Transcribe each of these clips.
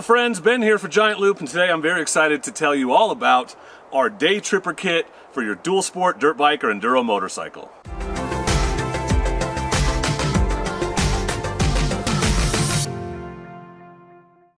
Hello friends, Ben here for Giant Loop, and today I'm very excited to tell you all about our Day Tripper kit for your dual sport dirt bike or enduro motorcycle.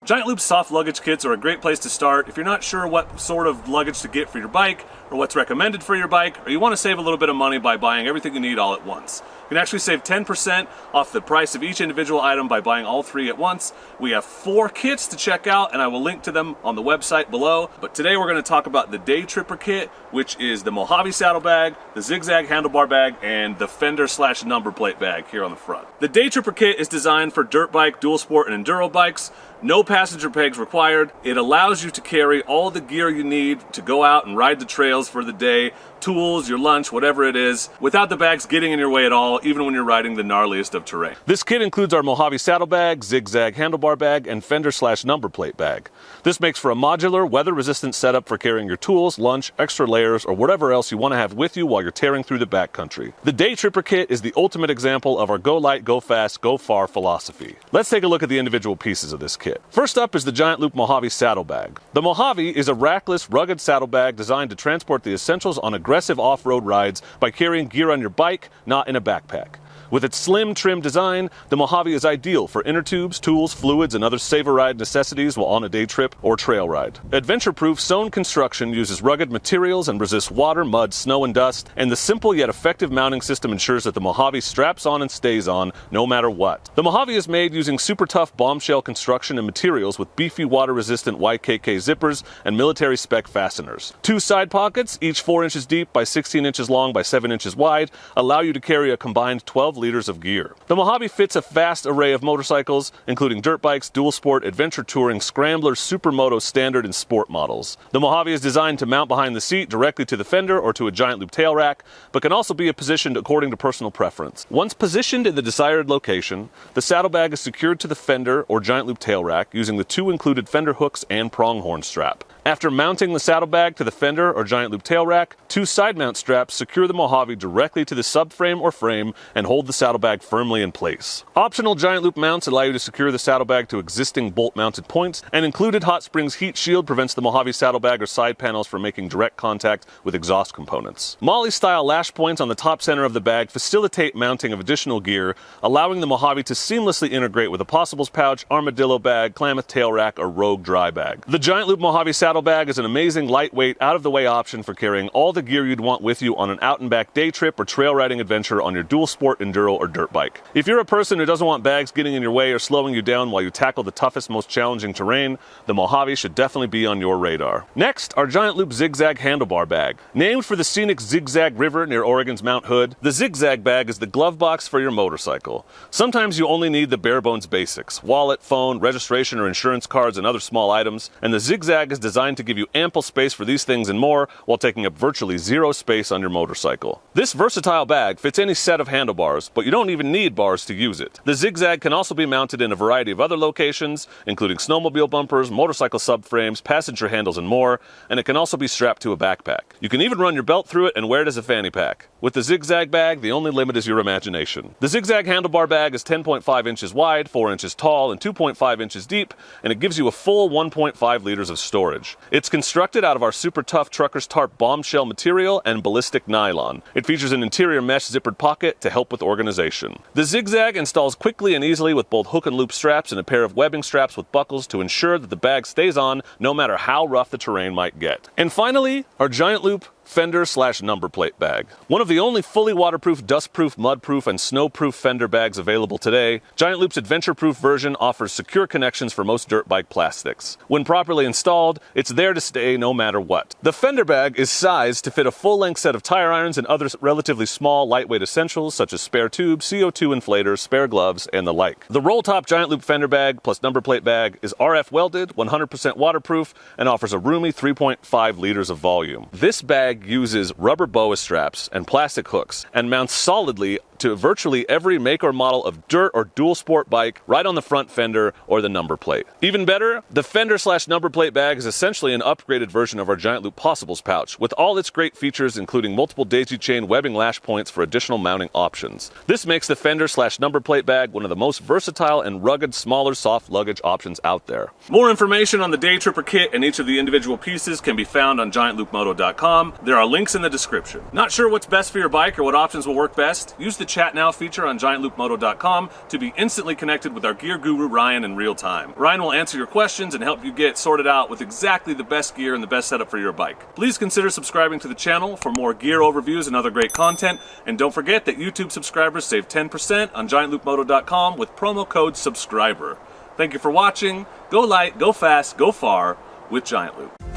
Giant Loop's soft luggage kits are a great place to start if you're not sure what sort of luggage to get for your bike or what's recommended for your bike, or you want to save a little bit of money by buying everything you need all at once. You can actually save 10% off the price of each individual item by buying all three at once. We have 4 kits to check out, and I will link to them on the website below. But today we're going to talk about the Day Tripper kit, which is the Mojavi Saddlebag, the ZigZag Handlebar Bag, and the Fender / number plate bag here on the front. The Day Tripper kit is designed for dirt bike, dual sport, and enduro bikes. No passenger pegs required. It allows you to carry all the gear you need to go out and ride the trails for the day, tools, your lunch, whatever it is, without the bags getting in your way at all, even when you're riding the gnarliest of terrain. This kit includes our Mojavi Saddlebag, ZigZag Handlebar Bag, and Fender / number plate bag. This makes for a modular, weather-resistant setup for carrying your tools, lunch, extra layers, or whatever else you want to have with you while you're tearing through the backcountry. The Day Tripper kit is the ultimate example of our go light, go fast, go far philosophy. Let's take a look at the individual pieces of this kit. First up is the Giant Loop Mojavi Saddlebag. The Mojavi is a rackless, rugged saddlebag designed to transport the essentials on aggressive off-road rides by carrying gear on your bike, not in a backpack. With its slim, trim design, the Mojavi is ideal for inner tubes, tools, fluids, and other save-a-ride necessities while on a day trip or trail ride. Adventure-proof sewn construction uses rugged materials and resists water, mud, snow, and dust, and the simple yet effective mounting system ensures that the Mojavi straps on and stays on no matter what. The Mojavi is made using super tough bombshell construction and materials with beefy water-resistant YKK zippers and military-spec fasteners. 2 side pockets, each 4 inches deep by 16 inches long by 7 inches wide, allow you to carry a combined 12 liters of gear. The Mojavi fits a vast array of motorcycles, including dirt bikes, dual sport, adventure touring, scramblers, supermoto, standard, and sport models. The Mojavi is designed to mount behind the seat directly to the fender or to a Giant Loop tail rack, but can also be positioned according to personal preference. Once positioned in the desired location, the saddlebag is secured to the fender or Giant Loop tail rack using the 2 included fender hooks and pronghorn strap. After mounting the saddlebag to the fender or Giant Loop tail rack, 2 side mount straps secure the Mojavi directly to the subframe or frame and hold the saddlebag firmly in place. Optional Giant Loop mounts allow you to secure the saddlebag to existing bolt-mounted points, and included Hot Springs heat shield prevents the Mojavi saddlebag or side panels from making direct contact with exhaust components. Molly-style lash points on the top center of the bag facilitate mounting of additional gear, allowing the Mojavi to seamlessly integrate with a possibles pouch, armadillo bag, Klamath tail rack, or Rogue dry bag. The Giant Loop Mojavi Saddlebag is an amazing, lightweight, out-of-the-way option for carrying all the gear you'd want with you on an out-and-back day trip or trail riding adventure on your dual sport, enduro, or dirt bike. If you're a person who doesn't want bags getting in your way or slowing you down while you tackle the toughest, most challenging terrain, the Mojavi should definitely be on your radar. Next, our Giant Loop ZigZag Handlebar Bag. Named for the scenic Zigzag River near Oregon's Mount Hood, the ZigZag bag is the glove box for your motorcycle. Sometimes you only need the bare-bones basics: wallet, phone, registration or insurance cards, and other small items, and the ZigZag is designed to give you ample space for these things and more while taking up virtually zero space on your motorcycle. This versatile bag fits any set of handlebars, but you don't even need bars to use it. The ZigZag can also be mounted in a variety of other locations, including snowmobile bumpers, motorcycle subframes, passenger handles, and more, and it can also be strapped to a backpack. You can even run your belt through it and wear it as a fanny pack. With the ZigZag bag, the only limit is your imagination. The ZigZag Handlebar Bag is 10.5 inches wide, 4 inches tall, and 2.5 inches deep, and it gives you a full 1.5 liters of storage. It's constructed out of our super tough trucker's tarp bombshell material and ballistic nylon. It features an interior mesh zippered pocket to help with organization. The ZigZag installs quickly and easily with both hook and loop straps and a pair of webbing straps with buckles to ensure that the bag stays on no matter how rough the terrain might get. And finally, our Giant Loop Fender / number plate bag. One of the only fully waterproof, dustproof, mudproof, and snowproof Fender bags available today, Giant Loop's adventure-proof version offers secure connections for most dirt bike plastics. When properly installed, it's there to stay no matter what. The Fender bag is sized to fit a full-length set of tire irons and other relatively small, lightweight essentials such as spare tubes, CO2 inflators, spare gloves, and the like. The roll-top Giant Loop Fender bag plus number plate bag is RF welded, 100% waterproof, and offers a roomy 3.5 liters of volume. This bag uses rubber boa straps and plastic hooks and mounts solidly to virtually every make or model of dirt or dual sport bike right on the front fender or the number plate. Even better, the Fender/number plate bag is essentially an upgraded version of our Giant Loop Possibles pouch, with all its great features including multiple daisy chain webbing lash points for additional mounting options. This makes the Fender/number plate bag one of the most versatile and rugged, smaller, soft luggage options out there. More information on the Day Tripper kit and each of the individual pieces can be found on giantloopmoto.com. There are links in the description. Not sure what's best for your bike or what options will work best? Use the Chat Now feature on giantloopmoto.com to be instantly connected with our gear guru Ryan in real time. Ryan will answer your questions and help you get sorted out with exactly the best gear and the best setup for your bike. Please consider subscribing to the channel for more gear overviews and other great content, and don't forget that YouTube subscribers save 10% on giantloopmoto.com with promo code SUBSCRIBER. Thank you for watching. Go light, go fast, go far with Giant Loop.